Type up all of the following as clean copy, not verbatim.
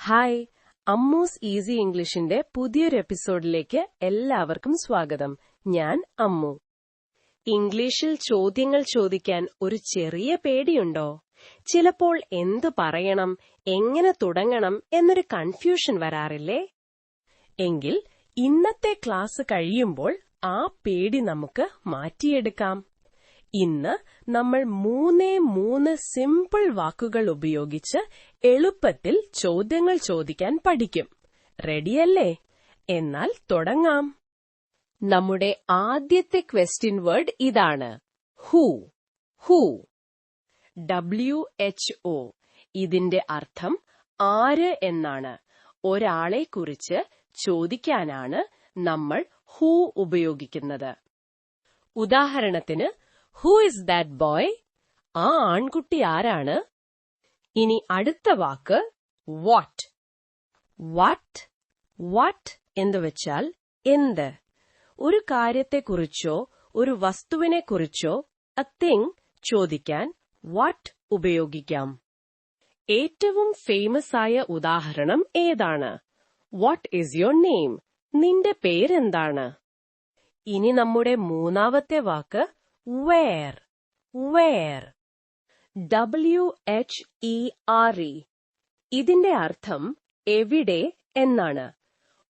Hi, അമ്മൂസ് easy ഇംഗ്ലീഷിന്റെ പുതിയൊരു എപ്പിസോഡിലേക്ക് എല്ലാവർക്കും സ്വാഗതം. ഞാൻ അമ്മു. ഇംഗ്ലീഷിൽ ചോദ്യങ്ങൾ ചോദിക്കാൻ ഒരു ചെറിയ പേടിയുണ്ടോ? ചിലപ്പോൾ എന്തു പറയണം, എങ്ങനെ തുടങ്ങണം എന്നൊരു കൺഫ്യൂഷൻ വരാറില്ലേ? എങ്കിൽ ഇന്നത്തെ ക്ലാസ് കഴിയുമ്പോൾ ആ പേടി നമുക്ക് മാറ്റിയെടുക്കാം. ഇന്ന് നമ്മൾ 3 സിമ്പിൾ വാക്കുകൾ ഉപയോഗിച്ച് എളുപ്പത്തിൽ ചോദ്യങ്ങൾ ചോദിക്കാൻ പഠിക്കും. റെഡിയല്ലേ? എന്നാൽ തുടങ്ങാം. നമ്മുടെ ആദ്യത്തെ ക്വസ്റ്റ്യൻ വേർഡ് ഇതാണ്, ഹൂ. ഹൂ. WHO. ഇതിന്റെ അർത്ഥം ആര് എന്നാണ്. ഒരാളെക്കുറിച്ച് ചോദിക്കാനാണ് നമ്മൾ ഹൂ ഉപയോഗിക്കുന്നത്. ഉദാഹരണത്തിന്, ഹൂ ഇസ് ദാറ്റ് ബോയ്? ആ ആൺകുട്ടി ആരാണ്? ഇനി അടുത്ത വാക്ക് വാട്ട്. വാട്ട്. വാട്ട് എന്ന് വെച്ചാൽ എന്ത്. ഒരു കാര്യത്തെക്കുറിച്ചോ ഒരു വസ്തുവിനെക്കുറിച്ചോ a thing ചോദിക്കാൻ വാട്ട് ഉപയോഗിക്കാം. ഏറ്റവും ഫേമസ് ആയ ഉദാഹരണം ഏതാണ്? What is your name? നിന്റെ പേരെന്താണ്? ഇനി നമ്മുടെ മൂന്നാമത്തെ വാക്ക് where. where. WHERE. ഇതിന്റെ അർത്ഥം എവിടെ എന്നാണ്.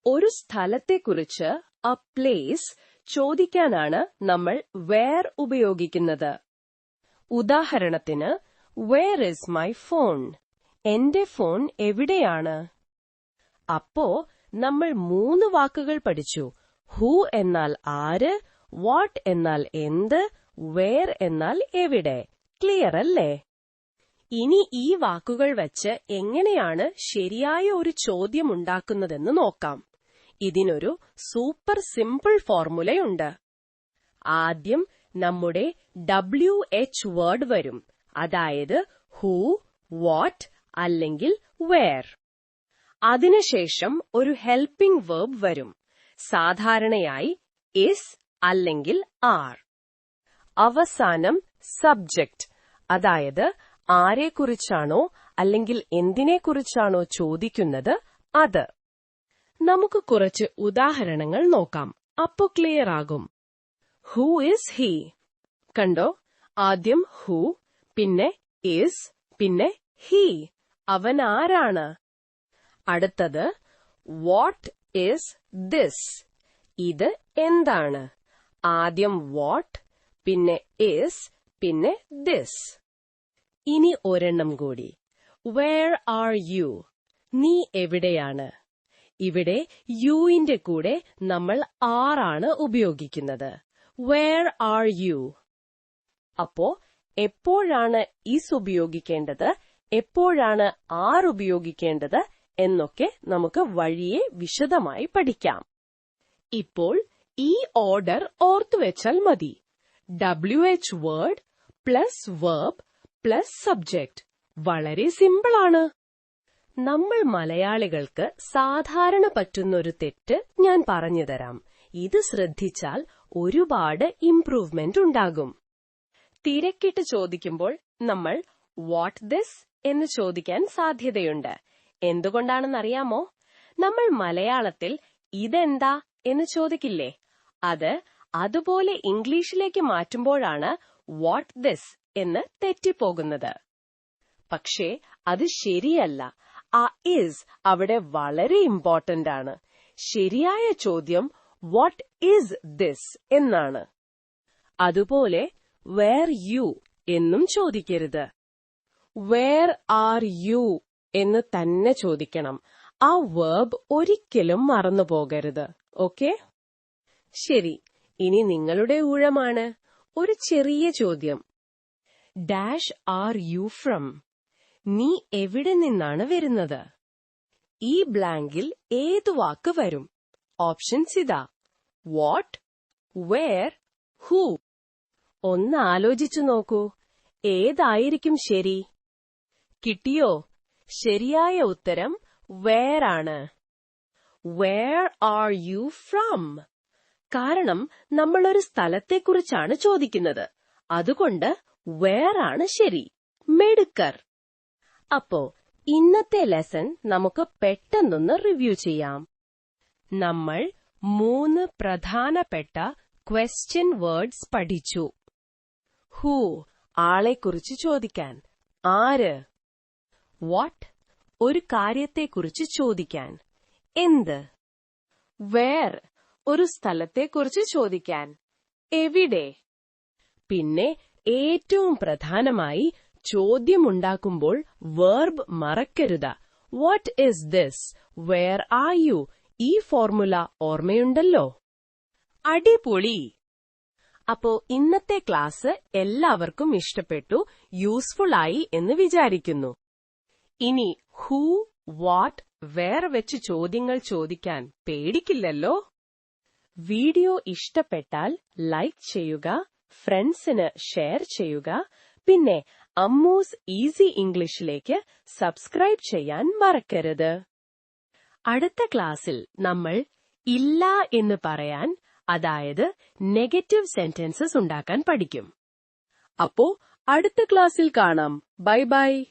ഒരു സ്ഥലത്തെക്കുറിച്ച് a place ചോദിക്കാനാണ് നമ്മൾ where ഉപയോഗിക്കുന്നത്. ഉദാഹരണത്തിന്, where is my phone? എന്റെ ഫോൺ എവിടെയാണ്? അപ്പോ നമ്മൾ 3 വാക്കുകൾ പഠിച്ചു. ഹൂ എന്നാൽ ആര്, വാട്ട് എന്നാൽ എന്ത്, where എന്നാൽ എവിടെ. ക്ലിയർ അല്ലേ? ഇനി ഈ വാക്കുകൾ വെച്ച് എങ്ങനെയാണ് ശരിയായ ഒരു ചോദ്യം ഉണ്ടാക്കുന്നതെന്ന് നോക്കാം. ഇതിനൊരു സൂപ്പർ സിമ്പിൾ ഫോർമുലയുണ്ട്. ആദ്യം നമ്മുടെ WH വേർഡ് വരും, അതായത് ഹൂ, വാട്ട് അല്ലെങ്കിൽ where. അതിനുശേഷം ഒരു ഹെൽപ്പിംഗ് വെർബ് വരും, സാധാരണയായി is അല്ലെങ്കിൽ are. അവസാനം സബ്ജക്റ്റ്, അതായത് ആരെക്കുറിച്ചാണോ അല്ലെങ്കിൽ എന്തിനെക്കുറിച്ചാണോ ചോദിക്കുന്നത് അത്. നമുക്ക് കുറച്ച് ഉദാഹരണങ്ങൾ നോക്കാം, അപ്പോ ക്ലിയർ ആകും. Who is he? കണ്ടോ, ആദ്യം ഹൂ, പിന്നെ ഇസ്, പിന്നെ ഹി. അവൻ ആരാണ്? അടുത്തത് വാട്ട് ഇസ് ദിസ്? ഇത് എന്താണ്? ആദ്യം വാട്ട്, പിന്നെ ഇസ്, പിന്നെ ദിസ്. ഇനി ഒരെണ്ണം കൂടി, വേർ ആർ യു? നീ എവിടെയാണ്? ഇവിടെ യുവിന്റെ കൂടെ നമ്മൾ ആറാണ് ഉപയോഗിക്കുന്നത്. Where are you? അപ്പോ എപ്പോഴാണ് ഇസ് ഉപയോഗിക്കേണ്ടത്, എപ്പോഴാണ് ആർ ഉപയോഗിക്കേണ്ടത് എന്നൊക്കെ നമുക്ക് വഴിയെ വിശദമായി പഠിക്കാം. ഇപ്പോൾ ഈ ഓർഡർ ഓർത്തുവെച്ചാൽ മതി. WH word plus verb plus subject. വളരെ സിമ്പിളാണ്. നമ്മൾ മലയാളികൾക്ക് സാധാരണ പറ്റുന്നൊരു തെറ്റ് ഞാൻ പറഞ്ഞുതരാം. ഇത് ശ്രദ്ധിച്ചാൽ ഒരുപാട് ഇംപ്രൂവ്മെന്റ് ഉണ്ടാകും. തിരക്കിട്ട് ചോദിക്കുമ്പോൾ നമ്മൾ വാട്ട് ദിസ് എന്ന് ചോദിക്കാൻ സാധ്യതയുണ്ട്. എന്തുകൊണ്ടാണെന്നറിയാമോ? നമ്മൾ മലയാളത്തിൽ ഇതെന്താ എന്ന് ചോദിക്കില്ലേ? അതുപോലെ ഇംഗ്ലീഷിലേക്ക് മാറ്റുമ്പോഴാണ് വാട്ട് ദിസ് എന്ന് തെറ്റിപ്പോകുന്നത്. പക്ഷേ അത് ശരിയല്ല. ആ ഇസ് അവിടെ വളരെ ഇമ്പോർട്ടന്റ് ആണ്. ശരിയായ ചോദ്യം വാട്ട് ഈസ് ദിസ് എന്നാണ്. അതുപോലെ വേർ യു എന്നും ചോദിക്കരുത്. വേർ ആർ യു എന്ന് തന്നെ ചോദിക്കണം. ആ വേർബ് ഒരിക്കലും മറന്നു പോകരുത്. ഓക്കെ? ശരി, ഇനി നിങ്ങളുടെ ഊഴമാണ്. ഒരു ചെറിയ ചോദ്യം. Dash R you from? നീ എവിടെ നിന്നാണ് വരുന്നത്? ഈ ബ്ലാങ്കിൽ ഏതു വാക്ക് വരും? ഓപ്ഷൻസ് ഇതാ: വാട്ട്, വേർ, ഹൂ. ഒന്ന് ആലോചിച്ചു നോക്കൂ, ഏതായിരിക്കും ശരി? കിട്ടിയോ? ശരിയായ ഉത്തരം വേർ ആണ്. Where are you from? കാരണം നമ്മളൊരു സ്ഥലത്തെക്കുറിച്ചാണ് ചോദിക്കുന്നത്. അതുകൊണ്ട് വേർ ആണ് ശരി. മെടുക്കർ. അപ്പോ ഇന്നത്തെ ലെസൺ നമുക്ക് പെട്ടെന്നൊന്ന് റിവ്യൂ ചെയ്യാം. നമ്മൾ 3 പ്രധാനപ്പെട്ട ക്വസ്റ്റ്യൻ വേർഡ്സ് പഠിച്ചു. ഹൂ, ആളെക്കുറിച്ച് ചോദിക്കാൻ. ആര്? വാട്ട്, ഒരു കാര്യത്തെക്കുറിച്ച് ചോദിക്കാൻ. എന്ത്? വേർ, ഒരു സ്ഥലത്തെക്കുറിച്ച് ചോദിക്കാൻ. എവിടെ? പിന്നെ ഏറ്റവും പ്രധാനമായി ചോദ്യമുണ്ടാക്കുമ്പോൾ വെർബ് മറക്കരുത്. What is this? Where are you? ഈ ഫോർമുല ഓർമ്മയുണ്ടല്ലോ? അടിപൊളി! അപ്പോ ഇന്നത്തെ ക്ലാസ് എല്ലാവർക്കും ഇഷ്ടപ്പെട്ടു, യൂസ്ഫുൾ ആയി എന്ന് വിചാരിക്കുന്നു. ഇനി ഹൂ, വാട്ട്, വേർ വെച്ച് ചോദ്യങ്ങൾ ചോദിക്കാൻ പേടിക്കില്ലല്ലോ? വീഡിയോ ഇഷ്ടപ്പെട്ടാൽ ലൈക്ക് ചെയ്യുക, ഫ്രണ്ട്സിന് ഷെയർ ചെയ്യുക, പിന്നെ അമ്മൂസ് ഈസി ഇംഗ്ലീഷിലേക്ക് സബ്സ്ക്രൈബ് ചെയ്യാൻ മറക്കരുത്. അടുത്ത ക്ലാസ്സിൽ നമ്മൾ ഇല്ല എന്ന് പറയാൻ, അതായത് നെഗറ്റീവ് സെന്റൻസസ് ഉണ്ടാക്കാൻ പഠിക്കും. അപ്പോ അടുത്ത ക്ലാസ്സിൽ കാണാം. Bye bye.